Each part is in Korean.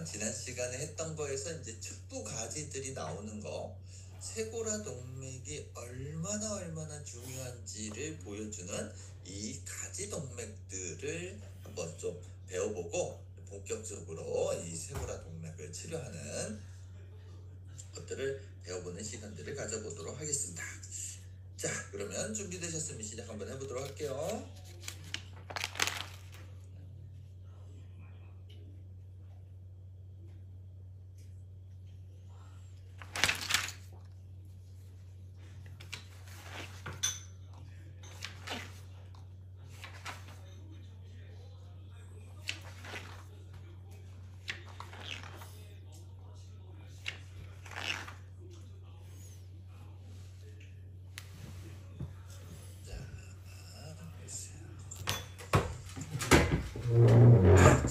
지난 시간에 했던 거에서 이제 척부 가지들이 나오는 거, 쇄골화 동맥이 얼마나 중요한지를 보여주는 이 가지 동맥들을 한번 좀 배워보고 본격적으로 이 쇄골화 동맥을 치료하는 것들을 배워보는 시간들을 가져보도록 하겠습니다. 자, 그러면 준비되셨으면 시작 한번 해보도록 할게요.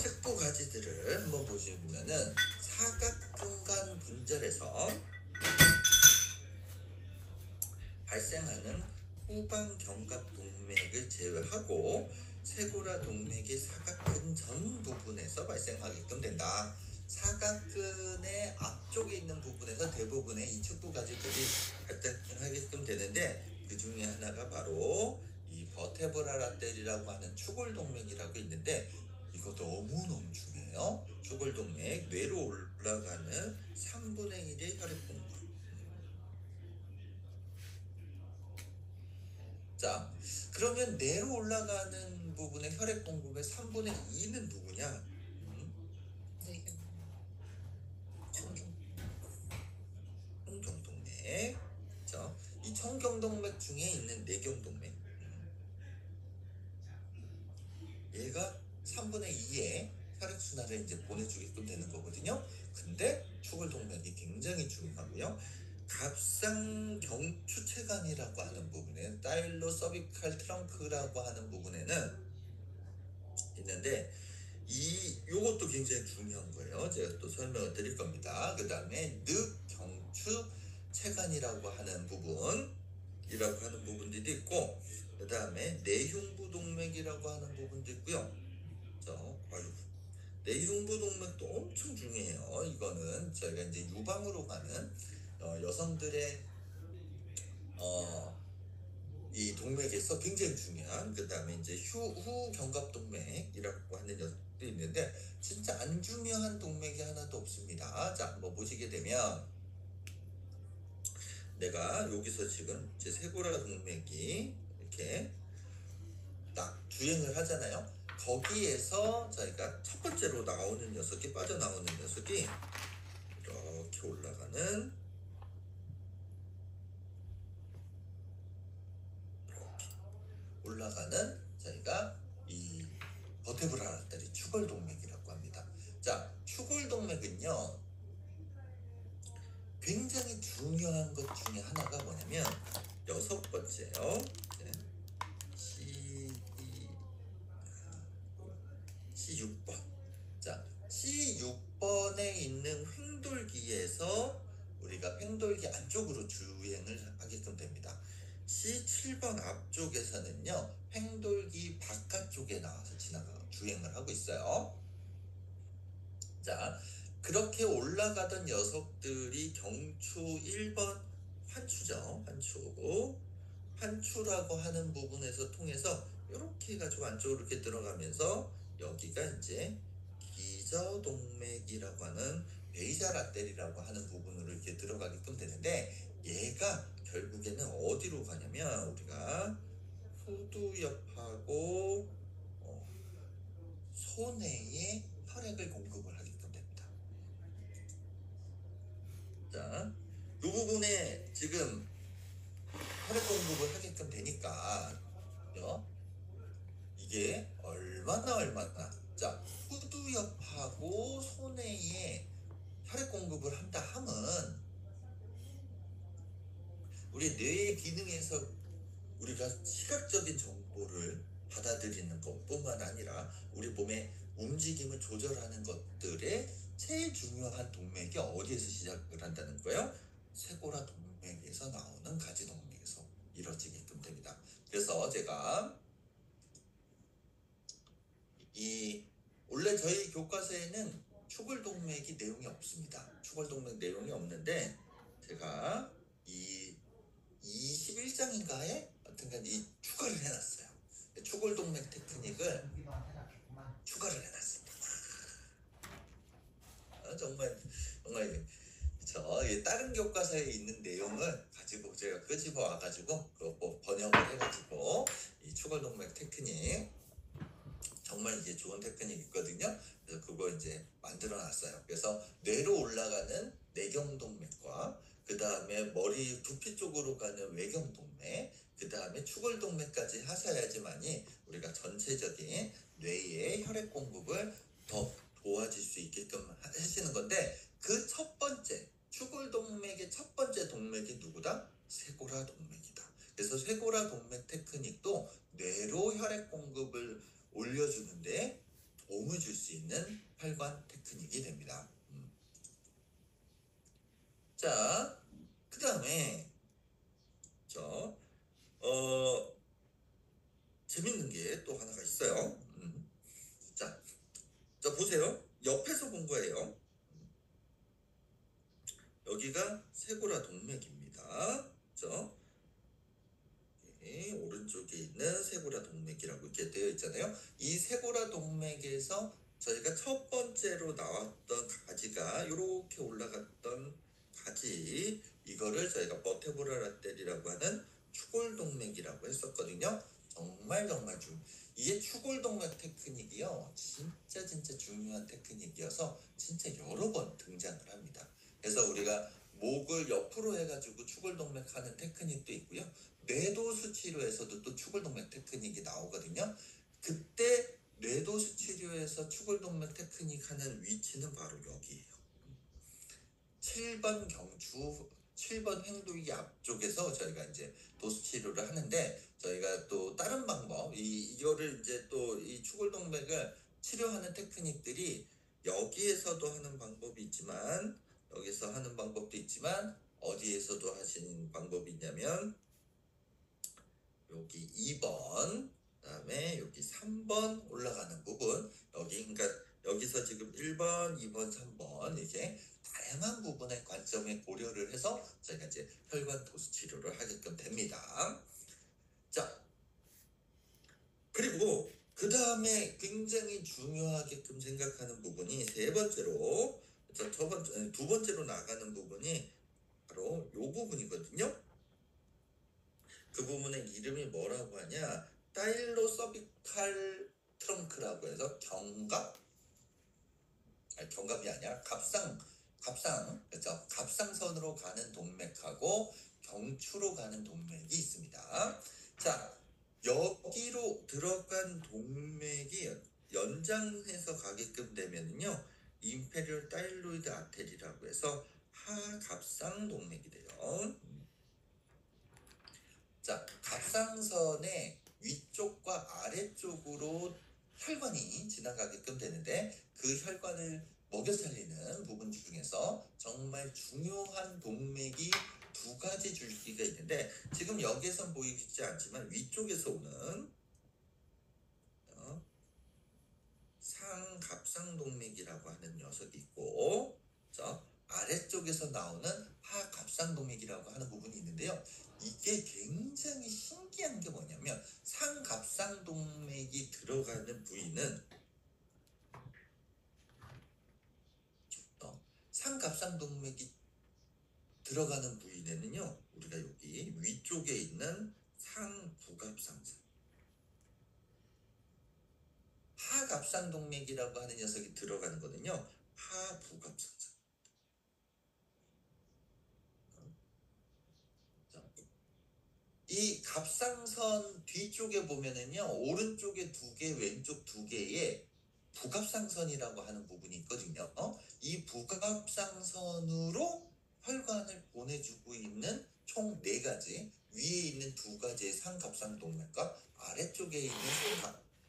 척부 가지들을 한번 보시면은 사각근간 분절에서 발생하는 후방 견갑 동맥을 제외하고 쇄골화 동맥이 사각근 전 부분에서 발생하게끔 된다. 사각근의 앞쪽에 있는 부분에서 대부분의 이 척부 가지들이 발생하게끔 되는데, 그 중에 하나가 바로 이 버테브랄 아테리라고 하는 추골 동맥이라고 있는데, 이거 너무너무 중요해요. 추골 동맥, 뇌로 올라가는 3분의 1의 혈액 공급. 자, 그러면 뇌로 올라가는 부분의 혈액 공급의 3분의 2는 누구냐? 청경동맥. 자, 이 청경동맥 중에 있는 내경동맥. 얘가 3분의 2의 혈액순환을 이제 보내주게끔 되는 거거든요. 근데 추골동맥이 굉장히 중요하고요. 갑상경추체관이라고 하는 부분에 다일로 서비칼 트렁크라고 하는 부분에는 있는데, 요것도 굉장히 중요한 거예요. 제가 또 설명을 드릴 겁니다. 그 다음에 늑경추체관이라고 하는 부분들이 있고, 그 다음에 내흉부동맥이라고 하는 부분도 있고요. 내흉부동맥도 엄청 중요해요. 이거는 저희가 이제 유방으로 가는 여성들의 이 동맥에서 굉장히 중요한, 그 다음에 이제 후견갑동맥이라고 하는 녀석도 있는데, 진짜 안 중요한 동맥이 하나도 없습니다. 자, 한번 보시게 되면, 내가 여기서 지금 제 쇄골화 동맥이 이렇게 딱 주행을 하잖아요. 거기에서 저희가 첫 번째로 나오는 녀석이, 빠져나오는 녀석이 이렇게 올라가는 저희가 이 버테브랄 아테리 추골동맥이라고 합니다. 자, 추골동맥은요 굉장히 중요한 것 중에 하나가 뭐냐면, 6번째요. C6번. 자, C6번에 있는 횡돌기에서 우리가 횡돌기 안쪽으로 주행을 하게끔 됩니다. C7번 앞쪽에서는요 횡돌기 바깥쪽에 나와서 주행을 하고 있어요. 자, 그렇게 올라가던 녀석들이 경추 1번 환추라고 하는 부분에서 통해서 이렇게 해가지고 안쪽으로 이렇게 들어가면서, 여기가 이제 기저동맥이라고 하는 베이잘 아테리라고 하는 부분으로 이렇게 들어가게끔 되는데, 얘가 결국에는 어디로 가냐면, 우리가 후두엽하고 소뇌에 혈액을 공급을 하게끔 됩니다. 자, 이 부분에 지금 혈액 공급을 하게끔 되니까 이게 얼마나 자, 후두엽하고 소뇌에 혈액 공급을 한다 함은, 우리 뇌의 기능에서 우리가 시각적인 정보를 받아들이는 것뿐만 아니라 우리 몸의 움직임을 조절하는 것들의 제일 중요한 동맥이 어디에서 시작을 한다는 거예요? 쇄골화 동맥에서 나오는 가지 동맥에서 이루어지게끔 됩니다. 그래서 제가 원래 저희 교과서에는 추골동맥 동맥이 내용이 없습니다. 추골동맥 내용이 없는데 제가 이 21장인가에 하여튼간 이 추가를 해놨어요. 추골동맥 테크닉을 추가를 해놨습니다. 정말 다른 교과서에 있는 내용을 가지고 제가 끄집어 와가지고 번역을 해가지고 이 추골동맥 테크닉 정말 이게 좋은 테크닉이 있거든요. 그래서 그거 이제 만들어 놨어요. 그래서 뇌로 올라가는 내경동맥과 그 다음에 머리 두피 쪽으로 가는 외경동맥, 그 다음에 추골동맥까지 하셔야지만이 우리가 전체적인 뇌의 혈액 공급을 더 도와줄 수 있게끔 하시는 건데, 그 첫 번째 추골동맥의 첫 번째 동맥이 누구다? 쇄골화 동맥이다. 그래서 쇄골화 동맥 테크닉도 뇌로 혈액 공급을 올려주는데 도움을 줄 수 있는 혈관 테크닉이 됩니다. 자, 그 다음에 재밌는 게 또 하나가 있어요. 자, 보세요. 옆에서 본 거예요. 여기가 쇄골화 동맥입니다. 오른쪽에 있는 쇄골화 동맥이라고 이렇게 되어 있잖아요. 이 쇄골화 동맥에서 저희가 첫 번째로 나왔던 가지가 이렇게 올라갔던 가지, 이거를 저희가 버테브랄 아테리라고 하는 추골동맥이라고 했었거든요. 정말 이게 추골동맥 테크닉이요, 진짜 중요한 테크닉이어서 진짜 여러 번 등장을 합니다. 그래서 우리가 목을 옆으로 해가지고 추골동맥 하는 테크닉도 있고요. 뇌도수 치료에서도 또 추골동맥 테크닉이 나오거든요. 그때 뇌도수 치료에서 추골동맥 테크닉 하는 위치는 바로 여기예요. 7번 경추 7번 횡두기 앞쪽에서 저희가 이제 도수 치료를 하는데, 저희가 또 다른 방법, 이거를 이제 또 이 추골동맥을 치료하는 테크닉들이 여기에서도 하는 방법이 있지만, 여기서 하는 방법도 있지만, 어디에서도 하시는 방법이 있냐면 여기 2번, 그 다음에 여기 3번 올라가는 부분, 그러니까 여기서 지금 1번, 2번, 3번 이렇게 다양한 부분의 관점에 고려를 해서 저희가 이제 혈관 도수 치료를 하게끔 됩니다. 자, 그리고 그 다음에 굉장히 중요하게끔 생각하는 부분이 두 번째로 나가는 부분이 바로 이 부분이거든요. 그 부분의 이름이 뭐라고 하냐, 다일로서비칼 트렁크라고 해서 경갑이 아니라 그렇죠? 갑상선으로 가는 동맥하고 경추로 가는 동맥이 있습니다. 자, 여기로 들어간 동맥이 연장해서 가게끔 되면요, 임페리얼 다일로이드 아테리라고 해서 하갑상 동맥이 돼요. 자, 갑상선의 위쪽과 아래쪽으로 혈관이 지나가게끔 되는데, 그 혈관을 먹여 살리는 부분 중에서 정말 중요한 동맥이 두 가지 줄기가 있는데, 지금 여기에선 보이지 않지만 위쪽에서 오는 상갑상동맥이라고 하는 녀석이 있고, 아래쪽에서 나오는 하갑상동맥이라고 하는 부분이 있는데요. 이게 굉장히 신기한 게 뭐냐면, 상갑상동맥이 들어가는 부위는 상갑상동맥이 들어가는 부위는요, 우리가 여기 위쪽에 있는 상부갑상선, 하갑상동맥이라고 하는 녀석이 들어가는 거는요, 하부갑상선. 이 갑상선 뒤쪽에 보면은요, 오른쪽에 2개, 왼쪽 2개의 부갑상선이라고 하는 부분이 있거든요. 이 부갑상선으로 혈관을 보내주고 있는 총 4가지, 위에 있는 2가지의 상갑상동맥과 아래쪽에 있는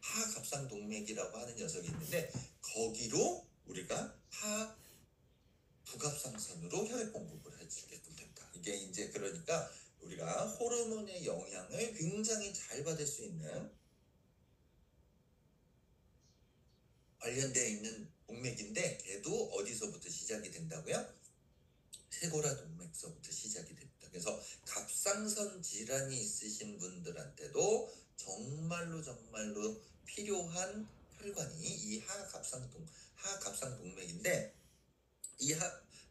하갑상동맥이라고 하는 녀석이 있는데, 거기로 우리가 부갑상선으로 혈액 공급을 해주게끔 됩니다. 이게 이제 그러니까 우리가 호르몬의 영향을 굉장히 잘 받을 수 있는 관련되어 있는 동맥인데, 걔도 어디서부터 세고라 동맥서부터 시작이 됩니다. 그래서 갑상선 질환이 있으신 분들한테도 정말로 필요한 혈관이 이 하갑상 동맥인데, 이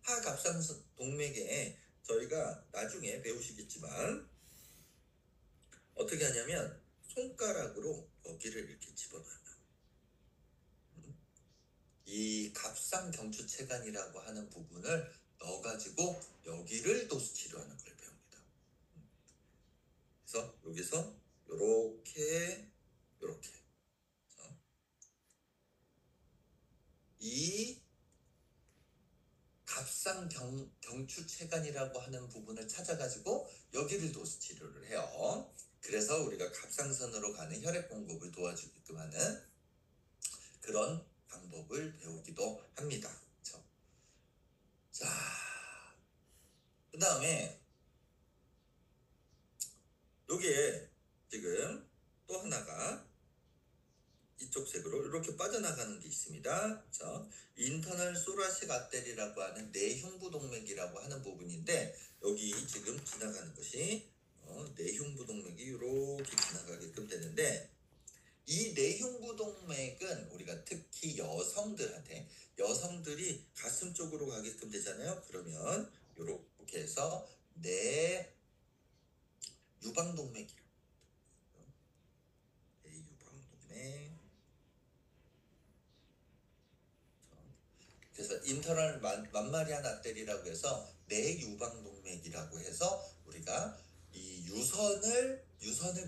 하갑상 동맥에 저희가 나중에 배우시겠지만 어떻게 하냐면 손가락으로 여기를 이렇게 집어넣어요. 이 갑상경추체관이라고 하는 부분을 넣어가지고 여기를 도수치료하는 걸 배웁니다. 그래서 여기서 요렇게 이 갑상경추체관이라고 하는 부분을 찾아가지고 여기를 도수치료를 해요. 그래서 우리가 갑상선으로 가는 혈액 공급을 도와주게끔 하는 그런 방법을 배우기도 합니다. 그렇죠? 자, 그 다음에 여기에 지금 또 하나가 이쪽 색으로 이렇게 빠져나가는 게 있습니다. 그렇죠? 인터널 소라식 아테리라고 하는 내흉부동맥이라고 하는 부분인데, 여기 지금 지나가는 것이 내흉부동맥이 이렇게 지나가게끔 되는데, 이 내흉부동맥은 우리가 특히 여성들이 가슴 쪽으로 가게끔 되잖아요. 그러면 이렇게 해서 내유방동맥이라고 합니다. 내유방동맥. 그래서 인터널 맘마리안 아테리라고 해서 내유방동맥이라고 해서 우리가 이 유선을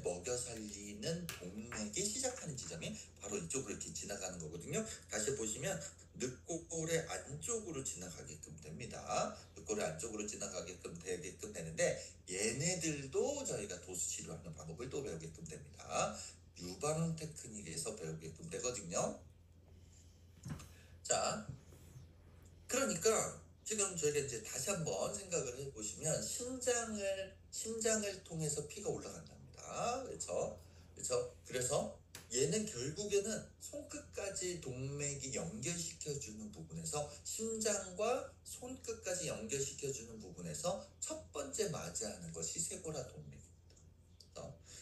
먹여 살리는 동맥이 시작하는 지점이 바로 이쪽으로 이렇게 지나가는 거거든요. 다시 보시면 늑골의 안쪽으로 지나가게끔 됩니다. 늑골의 안쪽으로 지나가게끔 되는데, 얘네들도 저희가 도수 치료하는 방법을 또 배우게끔 됩니다. 유방 테크닉에서 배우게끔 되거든요. 자, 그러니까 지금 저희가 이제 다시 한번 생각을 해보시면 심장을 통해서 피가 올라간답니다. 그렇죠? 그래서 얘는 결국에는 손끝까지 동맥이 연결시켜주는 부분에서, 심장과 손끝까지 연결시켜주는 부분에서 첫 번째 맞이하는 것이 쇄골화 동맥입니다.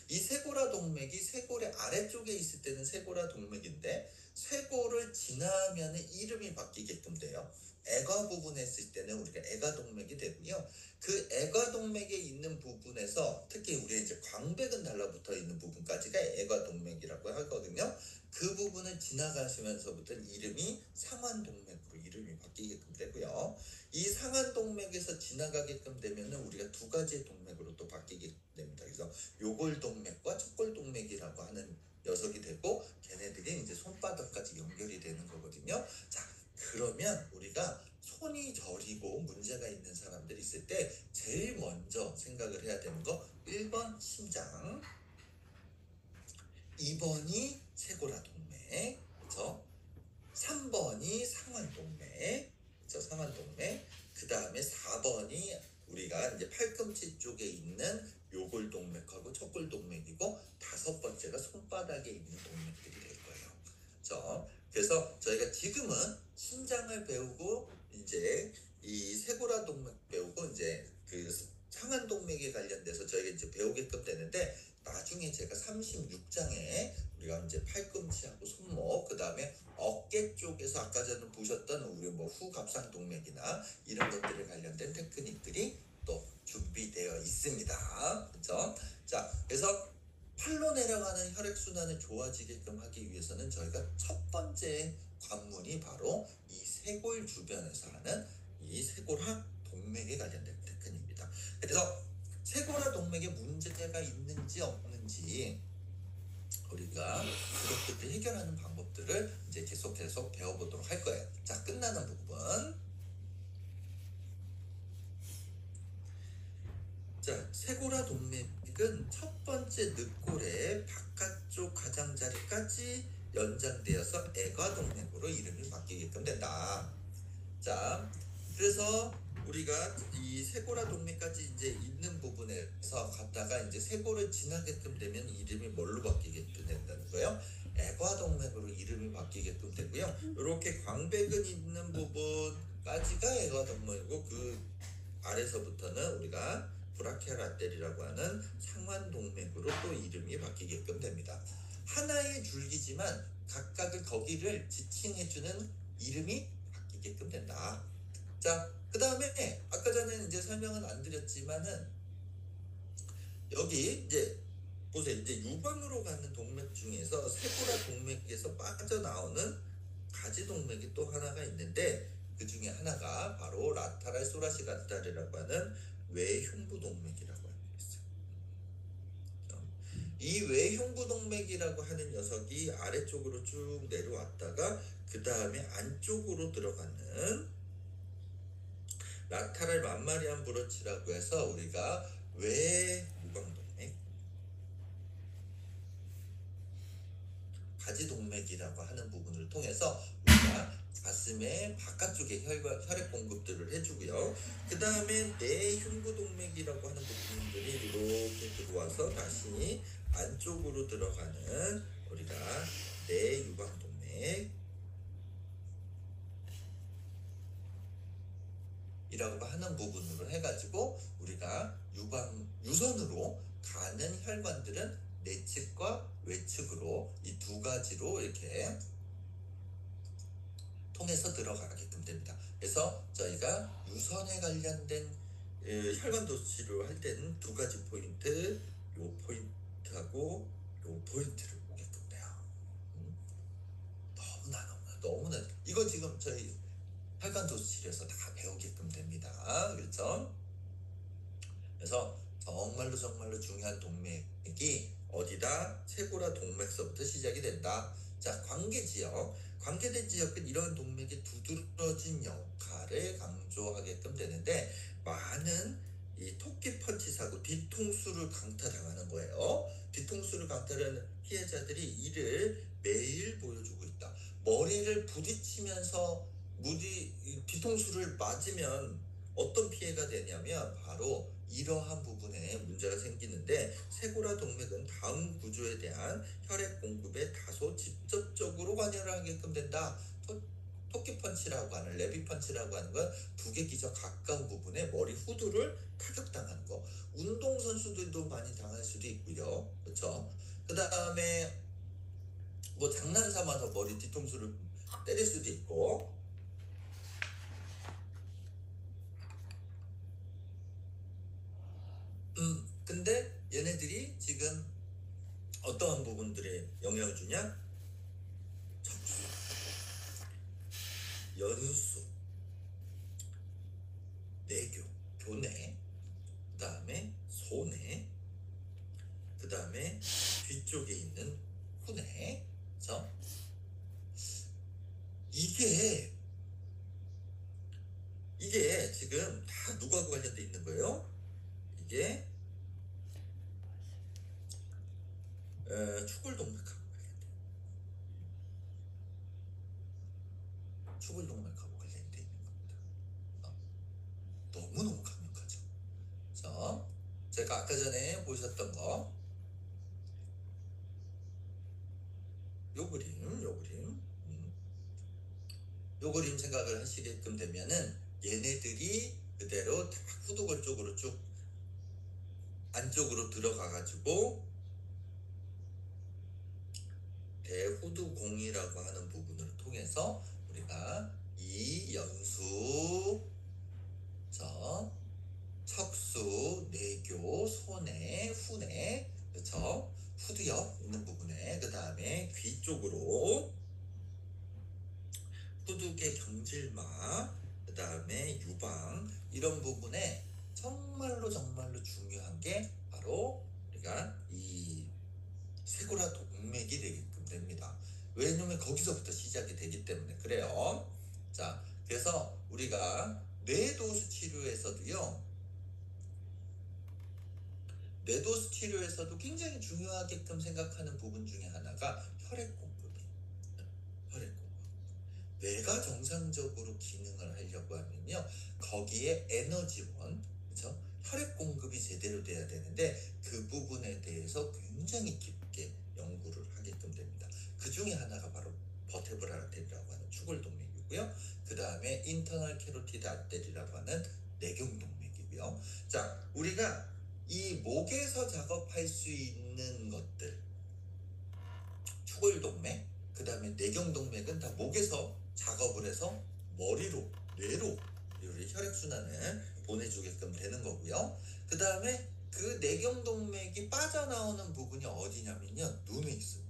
이 쇄골화 동맥이 쇄골의 아래쪽에 있을 때는 쇄골화 동맥인데, 쇄골을 지나면 이름이 바뀌게끔 돼요. 애가 부분에 있을 때는 우리가 애가동맥이 되고요. 그 애가동맥에 있는 부분에서 특히 우리 이제 광배근 달라붙어 있는 부분까지가 애가동맥이라고 하거든요. 그 부분을 지나가시면서부터 이름이 상완동맥으로 이름이 바뀌게끔 되고요. 이 상완동맥에서 지나가게끔 되면은 우리가 두 가지의 동맥으로 또 바뀌게 됩니다. 그래서 요골동맥과 척골동맥이라고 하는 녀석이 되고, 걔네들이 이제 손바닥까지 연결이 되는 거거든요. 자, 그러면 우리가 손이 저리고 문제가 있는 사람들이 있을 때 제일 먼저 생각을 해야 되는 거, 1번 심장, 2번이 쇄골화 동맥, 그렇죠? 3번이 상완동맥, 그렇죠? 상완동맥. 그 다음에 4번이 우리가 이제 팔꿈치 쪽에 있는 요골동맥하고 척골동맥이고, 5번째가 손바닥에 있는 동맥들이 될 거예요. 그렇죠? 그래서 저희가 지금은 심장을 배우고 이제 이 쇄골화 동맥 배우고 이제 그 상완 동맥에 관련돼서 저희가 이제 배우게끔 되는데, 나중에 제가 36장에 우리가 이제 팔꿈치하고 손목, 그 다음에 어깨 쪽에서 아까 전에 보셨던 우리 뭐 후갑상 동맥이나 이런 것들에 관련된 테크닉들이 또 준비되어 있습니다. 그렇죠? 자, 그래서 팔로 내려가는 혈액순환을 좋아지게끔 하기 위해서는 저희가 첫 번째 관문이 바로 이 쇄골 주변에서 하는 이 쇄골화 동맥에 관련된 테크닉입니다. 그래서 쇄골화 동맥에 문제가 있는지 없는지 우리가 그것들을 해결하는 방법들을 이제 계속해서 배워보도록 할 거예요. 자, 끝나는 부분. 자, 쇄골화 동맥은 첫 번째 늑골의 바깥쪽 가장자리까지 연장되어서 애과동맥으로 이름이 바뀌게끔 된다. 자, 그래서 우리가 이 쇄골화 동맥까지 이제 있는 부분에서 갔다가 이제 쇄골을 지나게끔 되면 이름이 뭘로 바뀌게끔 된다는 거예요? 애과동맥으로 이름이 바뀌게끔 되고요. 이렇게 광배근 있는 부분까지가 애과동맥이고, 그 아래서부터는 우리가 브라키알 아테리라고 하는 상완동맥으로 또 이름이 바뀌게끔 됩니다. 하나의 줄기지만 각각의 거기를 지칭해주는 이름이 바뀌게끔 된다. 자, 그 다음에 아까 전에 이제 설명은 안 드렸지만은 여기 이제 보세요. 이제 유방으로 가는 동맥 중에서 세포라 동맥에서 빠져나오는 가지 동맥이 또 하나가 있는데 그 중에 하나가 바로 라타랄 소라시가타르라고 하는 외흉부 동맥이라고 하는 게 있어요. 이 외흉부 동맥이라고 하는 녀석이 아래쪽으로 쭉 내려왔다가 그 다음에 안쪽으로 들어가는 라타랄 맘마리안 브런치라고 해서 우리가 외유방동맥, 가지동맥이라고 하는 부분을 통해서 우리가 가슴의 바깥쪽에 혈액 공급들을 해주고요. 그 다음에 내흉부동맥이라고 하는 부분들이 이렇게 들어와서 다시 안쪽으로 들어가는 우리가 내유방동맥 이라고 하는 부분으로 해가지고 우리가 유선으로 가는 혈관들은 내측과 외측으로 이 두 가지로 이렇게 통해서 들어가게끔 됩니다. 그래서 저희가 유선에 관련된 혈관 도치를 할 때는 두 가지 포인트, 요 포인트하고 요 포인트를 보게끔 돼요. 너무나 이거 지금 저희 혈관 도치에서 다 배우게끔 됩니다. 그렇죠? 그래서 정말로 중요한 동맥이 어디다? 세고라 동맥서부터 시작이 된다. 자, 관계지역. 관계된 지역은 이런 동맥이 두드러진 역할을 강조하게끔 되는데 많은 이 토끼 펀치 사고, 뒤통수를 강타당하는 거예요. 뒤통수를 강타하는 피해자들이 이를 매일 보여주고 있다. 머리를 부딪히면서 뒤통수를 맞으면 어떤 피해가 되냐면 바로 이러한 부분에 문제가 생기는데 세고라 동맥은 다음 구조에 대한 혈액 공급에 다소 직접적으로 관여를 하게끔 된다. 토끼펀치라고 하는 레비펀치라고 하는 건 두개 기저 가까운 부분에 머리 후두를 타격당하는 거. 운동선수들도 많이 당할 수도 있고요. 그렇죠? 그 다음에 뭐 장난 삼아서 머리 뒤통수를 때릴 수도 있고, 근데 얘네들이 지금 어떠한 부분들에 영향을 주냐? 척수, 연수, 내교, 교내, 그 다음에 소내, 그 다음에 뒤쪽에 있는 후내. 그렇죠? 이게 지금 다 누구하고 관련돼 있는 거예요? 이게 추골동맥하고 관련돼. 추골동맥하고 관련돼 있는 겁니다. 너무너무 강력하죠. 자, 제가 아까 전에 보셨던 거, 요 그림 생각을 하시게끔 되면은 얘네들이 그대로 다 후두골 쪽으로 쭉 안쪽으로 들어가가지고 대후두공이라고 하는 부분을 통해서 우리가 이 연수, 척수, 내교, 소내, 후내, 그렇죠? 후두엽 있는 부분에, 그 다음에 귀 쪽으로 후두계 경질막, 그 다음에 유방, 이런 부분에 정말로 중요한 게 바로 우리가 이 세고라 동맥이 되게끔 됩니다. 왜냐면 거기서부터 시작이 되기 때문에 그래요. 자, 그래서 우리가 뇌도수 치료에서도 굉장히 중요하게끔 생각하는 부분 중에 하나가 혈액 공급이에요. 혈액 공급. 뇌가 정상적으로 기능을 하려고 하면요, 거기에 에너지원, 그렇죠? 혈액 공급이 제대로 돼야 되는데 그 부분에 대해서 굉장히 깊게 연구를 하게끔 됩니다. 그 중에 하나가 바로 버테브랄 아테리라고 하는 추골동맥이고요. 그 다음에 인터널 캐로티드 아테리라고 하는 내경동맥이 거고요. 자, 우리가 이 목에서 작업할 수 있는 것들, 추골동맥, 그 다음에 내경동맥은 다 목에서 작업을 해서 머리로, 뇌로 우리 혈액순환을 보내주게끔 되는 거고요. 그 다음에 그 내경동맥이 빠져나오는 부분이 어디냐면요, 눈에 있습니다.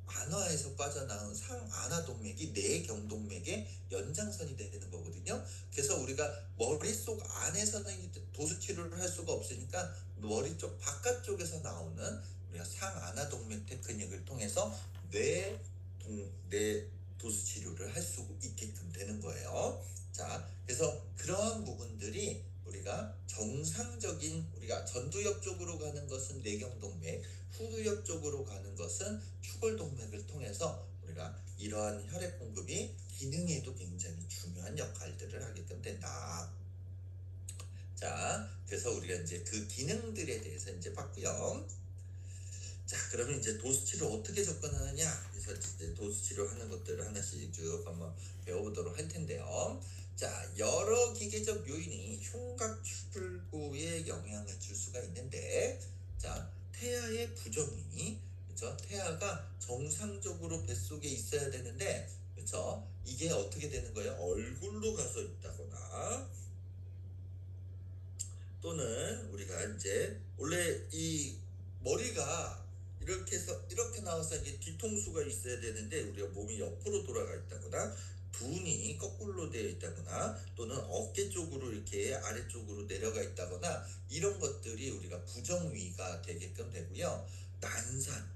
안화에서 빠져나온 상안화동맥이 내경동맥의 연장선이 되는 거거든요. 그래서 우리가 머릿속 안에서는 도수치료를 할 수가 없으니까 머리 쪽 바깥쪽에서 나오는 우리가 상안화동맥 테크닉을 통해서 뇌 도수치료를 할 수 있게끔 되는 거예요. 자, 그래서 그러한 부분들이 우리가 정상적인, 우리가 전두엽 쪽으로 가는 것은 내경동맥, 후두엽 쪽으로 가는 것은 추골동맥을 통해서 우리가 이러한 혈액 공급이 기능에도 굉장히 중요한 역할들을 하게끔 된다. 자, 그래서 우리가 이제 그 기능들에 대해서 이제 봤고요. 자, 그러면 이제 도수치료 어떻게 접근하느냐? 그래서 이제 도수치료 하는 것들을 하나씩 쭉 한번 배워보도록 할 텐데요. 자, 여러 기계적 요인이 흉곽 출구에 영향을 줄 수가 있는데, 자, 태아의 부정이, 그렇죠? 태아가 정상적으로 뱃속에 있어야 되는데, 그렇죠? 이게 어떻게 되는 거예요? 얼굴로 가서 있다거나, 또는 우리가 이제 원래 이 머리가 이렇게 해서 이렇게 나와서 이게 뒤통수가 있어야 되는데 우리가 몸이 옆으로 돌아가 있다거나, 둔이 거꾸로 되어 있다거나, 또는 어깨 쪽으로 이렇게 아래쪽으로 내려가 있다거나, 이런 것들이 우리가 부정위가 되게끔 되고요. 난산,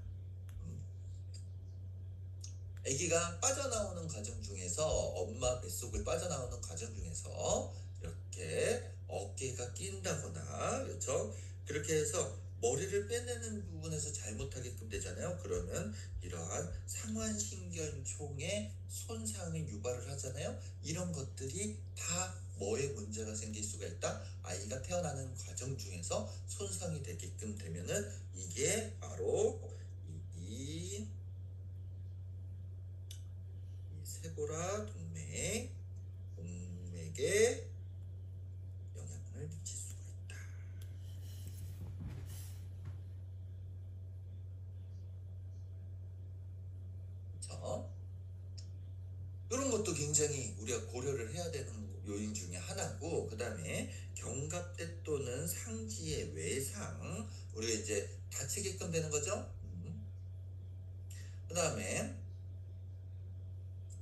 아기가 빠져나오는 과정 중에서, 엄마 뱃속을 빠져나오는 과정 중에서 이렇게 어깨가 낀다거나, 그렇죠? 그렇게 해서 머리를 빼내는 부분에서 잘못하게끔 되잖아요. 그러면 이러한 상완신경총의 손상을 유발을 하잖아요. 이런 것들이 다 뭐에 문제가 생길 수가 있다? 아이가 태어나는 과정 중에서 손상이 되게끔 되면은 이게 바로 이 세고라 동맥에 영향을 미칠 수가 있다. 그렇죠? 이런 것도 굉장히 우리가 고려를 해야 되는 요인 중에 하나고, 그 다음에 견갑대 또는 상지의 외상, 우리가 이제 다치게끔 되는 거죠. 그 다음에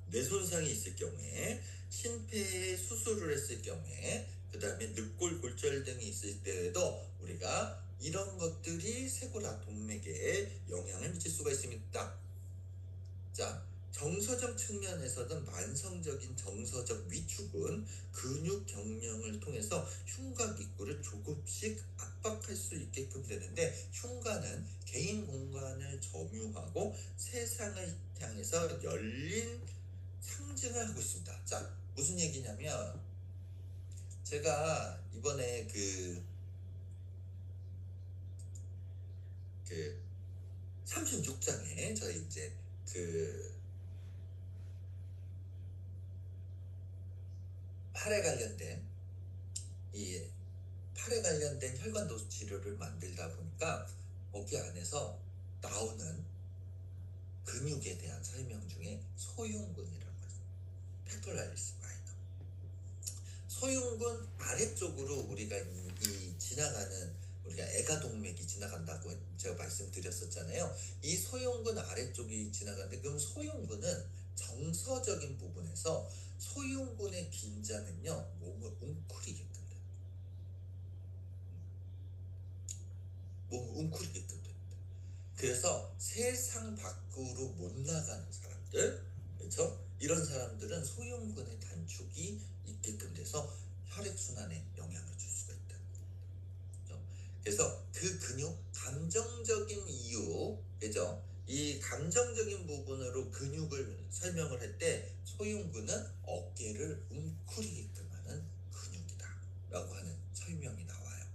뇌 손상이 있을 경우에, 심폐에 수술을 했을 경우에, 그 다음에 늑골 골절 등이 있을 때에도 우리가 이런 것들이 세고라 동맥에 영향을 미칠 수가 있습니다. 자, 정서적 측면에서는 만성적인 정서적 위축은 근육 경련을 통해서 흉곽 입구를 조금씩 압박할 수 있게끔 되는데, 흉곽은 개인 공간을 점유하고 세상을 향해서 열린 상징을 하고 있습니다. 자, 무슨 얘기냐면, 제가 이번에 그 36장에 저희 이제 그 팔에 관련된 혈관 도수 치료를 만들다 보니까 거기 안에서 나오는 근육에 대한 설명 중에 소흉근이라는 거죠. 팩토라리스 마이너. 소흉근 아래쪽으로 우리가 이 지나가는, 우리가 애가동맥이 지나간다고 제가 말씀드렸었잖아요. 이 소흉근 아래쪽이 지나가는데, 그럼 소흉근은 정서적인 부분에서 소흉근의 긴장은요, 몸을 웅크리게끔 돼요. 몸을 웅크리게끔 됩니다. 그래서 세상 밖으로 못 나가는 사람들, 그렇죠? 이런 사람들은 소흉근의 단축이 있게끔 돼서 혈액순환에 영향을 줄 수가 있다는 거죠. 그래서 그 근육, 감정적인 이유, 그죠? 이 감정적인 부분으로 근육을 설명을 할 때 소흉근은 어깨를 웅크리게끔 하는 근육이다 라고 하는 설명이 나와요.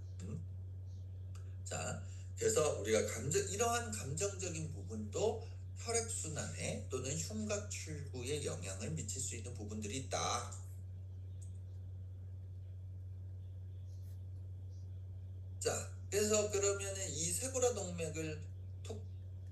자, 그래서 우리가 이러한 감정적인 부분도 혈액순환에 또는 흉곽 출구에 영향을 미칠 수 있는 부분들이 있다. 자, 그래서 그러면은 이 쇄골화 동맥을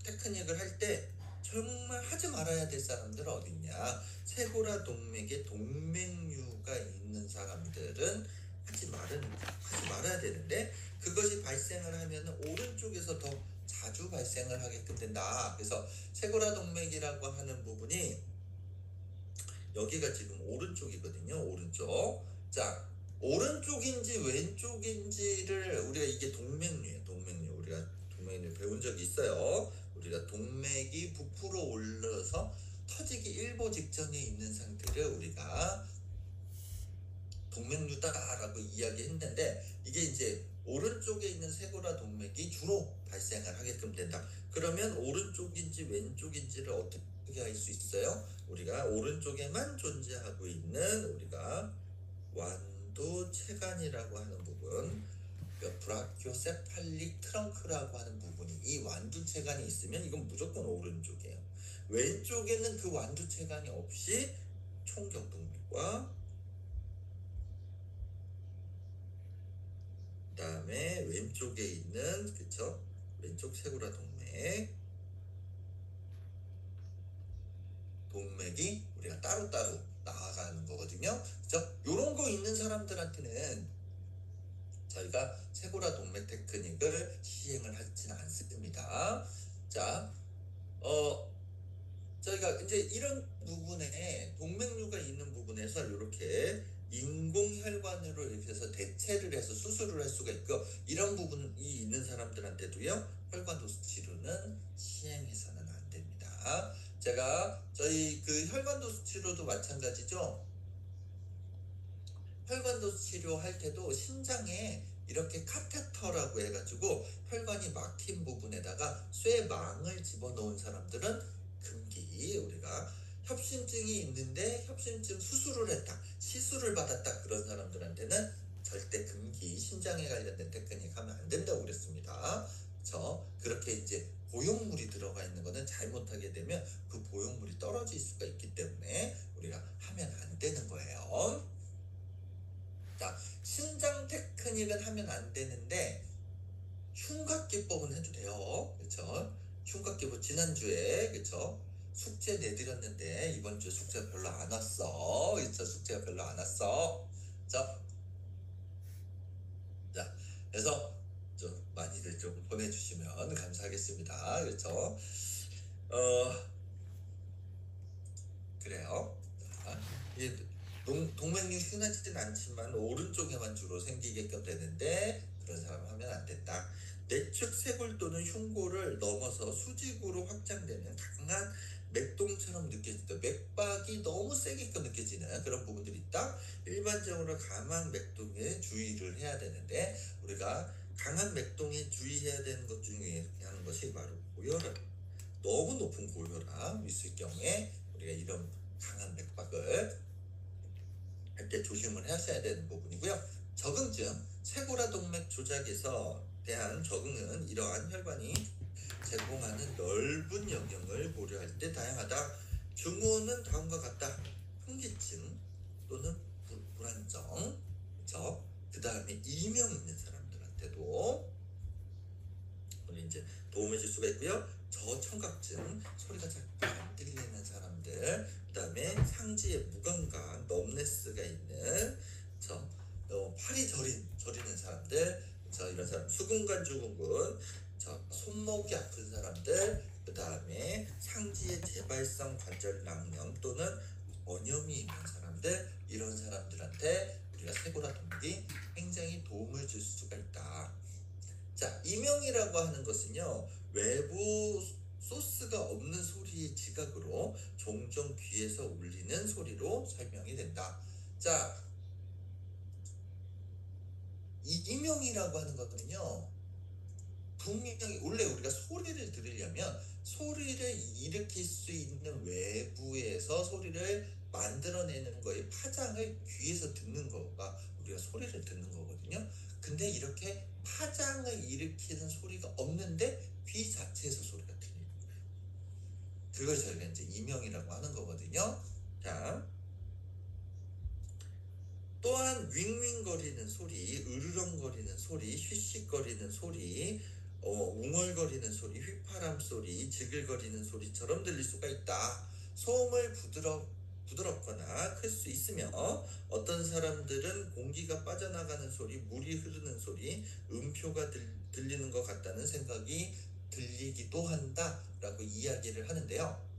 테크닉을 할 때 정말 하지 말아야 될 사람들은 어딨냐? 쇄골화 동맥에 동맥류가 있는 사람들은 하지 말아야 되는데, 그것이 발생을 하면 오른쪽에서 더 자주 발생을 하게끔 된다. 그래서 쇄골화 동맥이라고 하는 부분이 여기가 지금 오른쪽이거든요. 오른쪽. 자, 오른쪽인지 왼쪽인지를 우리가, 이게 동맥류예요. 동맥류. 우리가 동맥류 배운 적이 있어요. 우리가 동맥이 부풀어 올라서 터지기 일보 직전에 있는 상태를 우리가 동맥류다라고 이야기했는데, 이게 이제 오른쪽에 있는 쇄골화 동맥이 주로 발생을 하게끔 된다. 그러면 오른쪽인지 왼쪽인지를 어떻게 알 수 있어요? 우리가 오른쪽에만 존재하고 있는 우리가 완두체관이라고 하는 부분, 그러니까 브라키오세팔릭 트렁크라고 하는 부분이, 이 완두체관이 있으면 이건 무조건 오른쪽이에요. 왼쪽에는 그 완두체관이 없이 총격동맥과 그 다음에 왼쪽에 있는, 그쵸, 왼쪽 쇄골화 동맥이 우리가 따로따로 나아가는 거거든요. 그죠? 요런 거 있는 사람들한테는 저희가 쇄골화 동맥 테크닉을 시행을 하지는 않습니다. 자, 저희가 이제 이런 부분에 동맥류가 있는 부분에서 이렇게 인공혈관으로 이렇게 해서 대체를 해서 수술을 할 수가 있고, 이런 부분이 있는 사람들한테도요, 혈관도수 치료는 시행해서는 안 됩니다. 제가 저희 그 혈관도수 치료도 마찬가지죠. 혈관도수 치료할 때도 심장에 이렇게 카테터라고 해가지고 혈관이 막힌 부분에다가 쇠망을 집어넣은 사람들은 금기, 우리가 협심증이 있는데 협심증 수술을 했다, 시술을 받았다, 그런 사람들한테는 절대 금기, 심장에 관련된 테크닉 하면 안 된다고 그랬습니다. 그렇게 이제 보형물이 들어가 있는 거는 잘못하게 되면 그 보형물이 떨어질 수가 있기 때문에 우리가 하면 안 되는 거예요. 자, 신장 테크닉은 하면 안 되는데 흉곽기법은 해도 돼요. 그렇죠? 흉곽기법 지난주에, 그렇죠, 숙제 내드렸는데 이번 주 숙제가 별로 안 왔어. 그렇죠? 숙제가 별로 안 왔어. 자, 그래서 좀 많이들 좀 보내주시면 감사하겠습니다. 그렇죠? 그래요. 자, 이 동맥류 흉하지는 않지만 오른쪽에만 주로 생기게끔 되는데, 그런 사람 하면 안 된다. 내측 쇄골 또는 흉골을 넘어서 수직으로 확장되는 강한 맥동처럼 느껴진다. 맥박이 너무 세게끔 느껴지는 그런 부분들이 있다. 일반적으로 강한 맥동에 주의를 해야 되는데, 우리가 강한 맥동에 주의해야 되는 것 중에 하는 것이 바로 고혈압, 너무 높은 고혈압 있을 경우에 우리가 이런 강한 맥박을 할 때 조심을 하셔야 되는 부분이고요. 적응증, 쇄골화 동맥 조작에서 대한 적응은 이러한 혈관이 제공하는 넓은 영역을 고려할 때 다양하다. 증후는 다음과 같다. 현기증 또는 불안정, 그렇죠? 그 다음에 이명 있는 사람들한테도 우리 이제 도움을 줄 수가 있고요. 저청각증, 소리가 잘 안 들리는 사람들, 그 다음에 상지에 무감각, 넘네스가 있는 팔이 저리는 사람들, 이런 사람, 수근관 주근군, 손목이 아픈 사람들, 그 다음에 상지에 재발성 관절 낭염 또는 언염이 있는 사람들, 이런 사람들한테 우리가 쇄골화 동맥이 굉장히 도움을 줄 수가 있다. 자, 이명이라고 하는 것은요, 외부 소스가 없는 소리의 지각으로 종종 귀에서 울리는 소리로 설명이 된다. 자, 이 이명이라고 하는 것은요, 분명히 원래 우리가 소리를 들으려면 소리를 일으킬 수 있는 외부에서 소리를 만들어내는 거에 파장을 귀에서 듣는 거가 우리가 소리를 듣는 거거든요. 근데 이렇게 파장을 일으키는 소리가 없는데 귀 자체에서 소리가 들리는 거예요. 그걸 저희가 이제 이명이라고 하는 거거든요. 자, 또한 윙윙거리는 소리, 으르렁거리는 소리, 휘휘거리는 소리, 웅얼거리는 소리, 휘파람 소리, 지글거리는 소리처럼 들릴 수가 있다. 소음을 부드럽거나 클 수 있으며 어떤 사람들은 공기가 빠져나가는 소리, 물이 흐르는 소리, 음표가 들리는 것 같다는 생각이 들리기도 한다라고 이야기를 하는데요.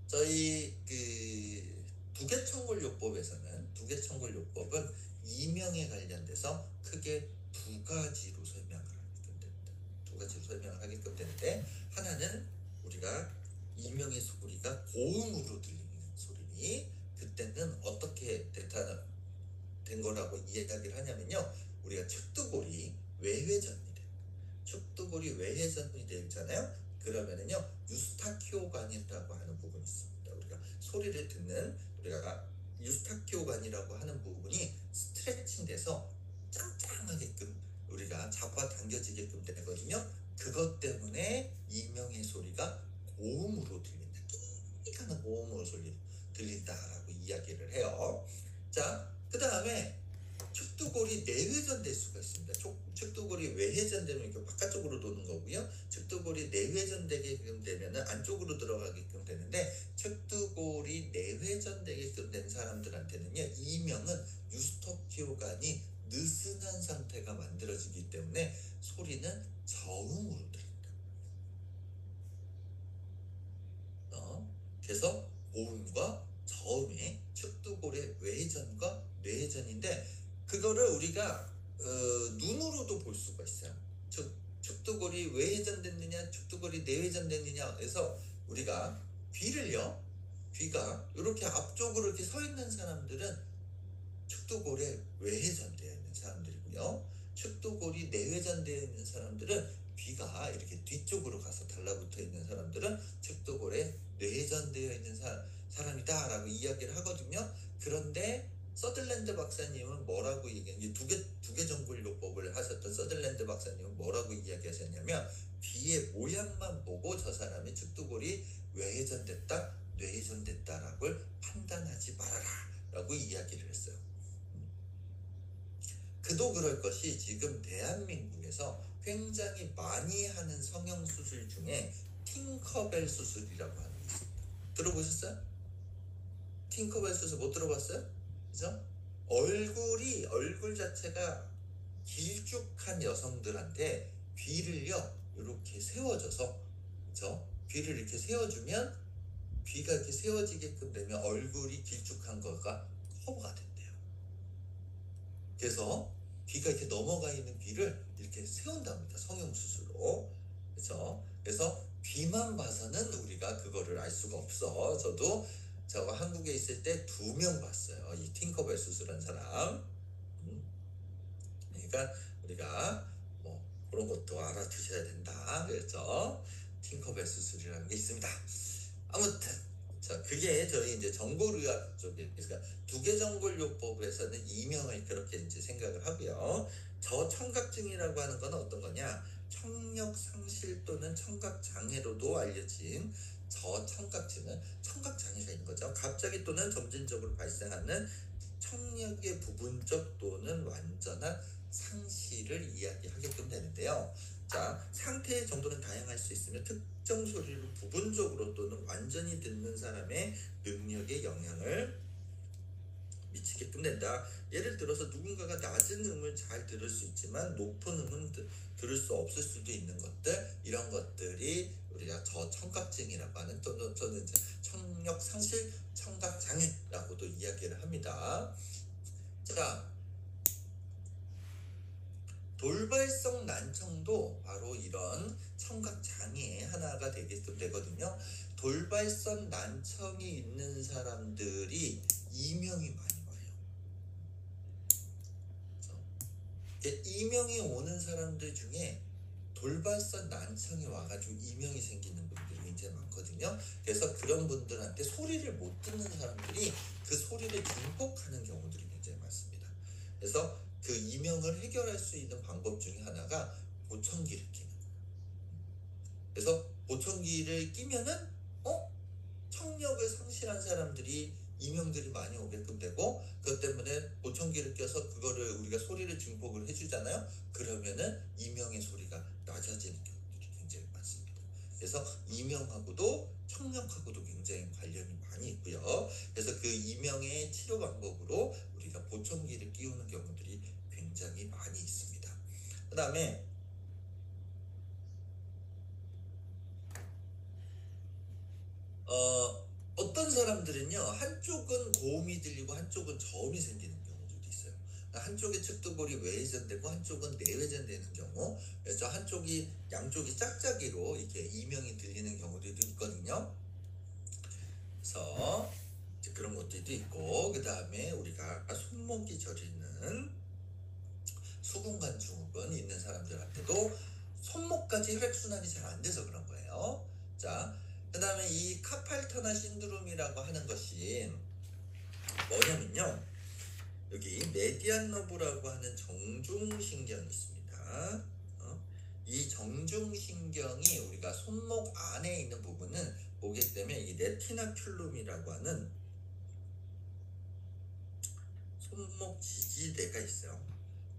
저희 두개청골요법은 이명에 관련돼서 크게 두 가지로 설명을 하게끔 되는데, 하나는 우리가 이명의 소리가 고음으로 들리는 소리니 그때는 어떻게 된 거라고 이야기를 하냐면요, 우리가 측두골이 외회전이 되잖아요. 그러면은요, 유스타키오관이라고 하는 부분이 있습니다. 우리가 소리를 듣는, 우리가 유스타키오관이라고 하는 부분이 스트레칭돼서 짱짱하게끔 우리가 잡아당겨지게끔 되거든요. 그것 때문에 이명의 소리가 고음으로 들린다. 끼익 하는 고음으로 들린다라고 이야기를 해요. 자, 그 다음에 측두골이 내회전될 수가 있습니다. 측두골이 외회전되면 이렇게 바깥쪽으로 도는 거고요. 측두골이 내회전되게끔 되면 안쪽으로 들어가게끔 되는데, 측두골이 내회전되게끔 된 사람들한테는요, 이명은 유스타키오관이 느슨한 상태가 만들어지기 때문에 소리는 저음으로 들린다. 그래서 고음과 저음이 측두골의 외회전과 뇌회전인데, 그거를 우리가 눈으로도 볼 수가 있어요. 측두골이 외회전됐느냐, 측두골이 내회전됐느냐 해서 우리가 귀가 이렇게 앞쪽으로 이렇게 서 있는 사람들은 측두골에 외회전되어 있는 사람들이고요. 측두골이 내회전되어 있는 사람들은 귀가 이렇게 뒤쪽으로 가서 달라붙어 있는 사람들은 측두골에 뇌회전되어 있는 사람이다 라고 이야기를 하거든요. 그런데 서들랜드 박사님은 뭐라고 얘기했냐면, 두개정골요법을 하셨던 서들랜드 박사님은 뭐라고 이야기하셨냐면, 귀의 모양만 보고 저 사람이 측두골이 외회전됐다, 뇌회전됐다라고 판단하지 말아라 라고 이야기를 했어요. 그도 그럴 것이, 지금 대한민국에서 굉장히 많이 하는 성형수술 중에 팅커벨 수술이라고 하는 게 있습니다. 들어보셨어요? 팅커벨 수술 못 들어봤어요? 그죠? 얼굴 자체가 길쭉한 여성들한테 귀를요, 이렇게 세워줘서, 그죠? 귀를 이렇게 세워주면, 귀가 이렇게 세워지게끔 되면 얼굴이 길쭉한 거가 커버가 된대요. 그래서 귀가 이렇게 넘어가 있는 귀를 이렇게 세운답니다. 성형수술로. 그렇죠? 그래서 귀만 봐서는 우리가 그거를 알 수가 없어. 저도 한국에 있을 때 2명 봤어요. 이 팅커벨 수술한 사람. 그러니까 우리가 뭐 그런 것도 알아두셔야 된다. 그렇죠? 팅커벨 수술이라는 게 있습니다. 아무튼 자, 그게 저희 이제 정골의학 쪽에, 그러니까 두개정골요법에서는 이명을 그렇게 이제 생각을 하고요. 저청각증이라고 하는 건 어떤 거냐? 청력 상실 또는 청각 장애로도 알려진 저청각증은 청각 장애가 있는 거죠. 갑자기 또는 점진적으로 발생하는 청력의 부분적 또는 완전한 상실을 이야기하게끔 되는데요. 자, 상태의 정도는 다양할 수 있으며 특정 소리를 부분적으로 또는 완전히 듣는 사람의 능력에 영향을 미치게끔 된다. 예를 들어서 누군가가 낮은 음을 잘 들을 수 있지만 높은 음은 들을 수 없을 수도 있는 것들, 이런 것들이 우리가 저청각증이라고 하는, 또는 이제 청력 상실 청각 장애라고도 이야기를 합니다. 자, 돌발성 난청도 바로 이런 청각 장애의 하나가 되게끔 되거든요. 돌발성 난청이 있는 사람들이 이명이 많이 와요. 그래서 이명이 오는 사람들 중에 돌발성 난청이 와가지고 이명이 생기는 분들이 굉장히 많거든요. 그래서 그런 분들한테 소리를 못 듣는 사람들이 그 소리를 증폭하는 경우들이 굉장히 많습니다. 그래서 그 이명을 해결할 수 있는 방법 중에 하나가 보청기를 끼는 거예요. 그래서 보청기를 끼면은 청력을 상실한 사람들이 이명들이 많이 오게끔 되고, 그것 때문에 보청기를 껴서 그거를 우리가 소리를 증폭을 해주잖아요. 그러면은 이명의 소리가 낮아지는 경우들이 굉장히 많습니다. 그래서 이명하고도 청력하고도 굉장히 관련이 많이 있고요. 그래서 그 이명의 치료 방법으로 우리가 보청기를 끼우는 경우들이 굉장히 많이 있습니다. 그 다음에 어떤 사람들은요, 한쪽은 고음이 들리고 한쪽은 저음이 생기는 경우들도 있어요. 한쪽의 측두볼이 외회전되고 한쪽은 내회전되는 경우, 그래서 양쪽이 짝짝이로 이렇게 이명이 들리는 경우들도 있거든요. 그래서 이제 그런 것들도 있고, 그 다음에 우리가 손목이 저리는 수근관 증후군 있는 사람들한테도 손목까지 혈액순환이 잘 안 돼서 그런 거예요. 자, 그 다음에 이 카팔터널 신드롬이라고 하는 것이 뭐냐면요, 여기 메디안 러브라고 하는 정중신경이 있습니다. 이 정중신경이 우리가 손목 안에 있는 부분은 보기 때문에 이 레티나큘lum이라고 하는 손목 지지대가 있어요.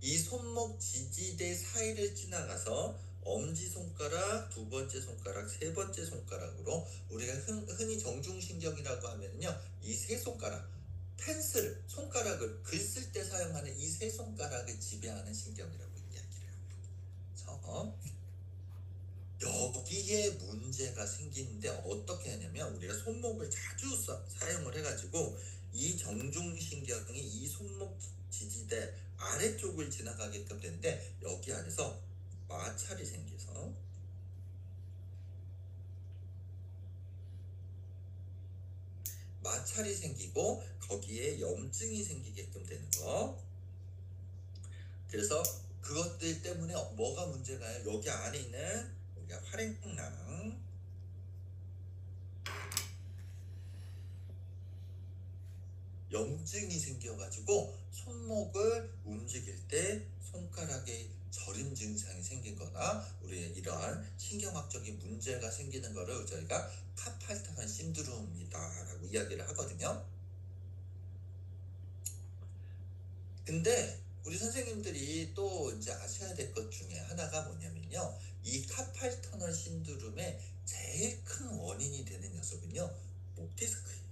이 손목 지지대 사이를 지나가서 엄지손가락, 두 번째 손가락, 세 번째 손가락으로 우리가 흔히 정중신경이라고 하면요, 이 세 손가락, 펜슬, 손가락을 글 쓸 때 사용하는 이 세 손가락을 지배하는 신경이라고 이야기를 해요. 여기에 문제가 생기는데 어떻게 하냐면, 우리가 손목을 자주 사용을 해가지고 이 정중신경이 이 손목 지지대 아래쪽을 지나가게끔 되는데, 여기 안에서 마찰이 생겨서 마찰이 생기고 거기에 염증이 생기게끔 되는 거. 그래서 그것들 때문에 뭐가 문제가요? 여기 안에 있는 우리가 활액낭, 염증이 생겨가지고 손목을 움직일 때 손가락에 저림 증상이 생긴 거나 우리의 이러한 신경학적인 문제가 생기는 거를 저희가 카팔타널 신드롬이다 라고 이야기를 하거든요. 근데 우리 선생님들이 또 이제 아셔야 될 것 중에 하나가 뭐냐면요, 이 카팔터널 신드롬의 제일 큰 원인이 되는 녀석은요, 목 디스크예요.